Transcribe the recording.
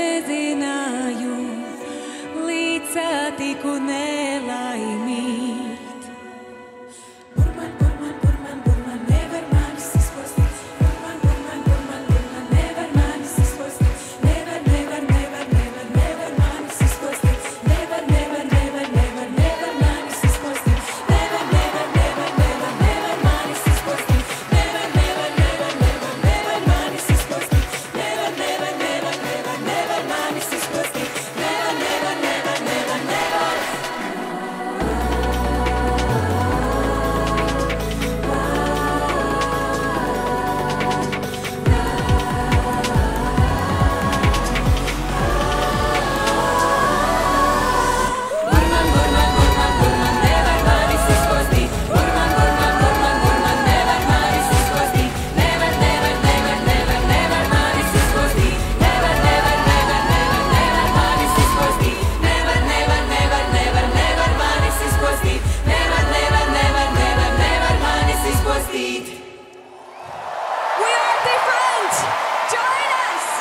nezināju, līdz satiku nelaimīt. Burman, burman, burman, burman, nevar manis izpostīt. Burman, burman, burman, burman, nevar manis izpostīt. Nevar, nevar, nevar, nevar, nevar manis izpostīt. Nevar, nevar, nevar, nevar, nevar manis izpostīt. Nevar, nevar, nevar, nevar, nevar manis izpostīt. Nevar, nevar, nevar, nevar, nevar manis izpostīt. Nevar, nevar, nevar, nevar, nevar manis izpostīt. Nevar, nevar, nevar, nevar, nevar. Burman, burman, burman, burman, nevar manis izpostīt. Burman, burman, burman, burman, nevar manis izpostīt. Nevar, nevar, nevar, nevar, nevar manis izpostīt. Nevar, nevar, nevar, nevar, nevar manis izpostīt. Nevar, nevar, nevar, nevar, nevar manis izpostīt. Nevar, nevar, nevar, nevar, nevar manis izpostīt. We are different! Join us!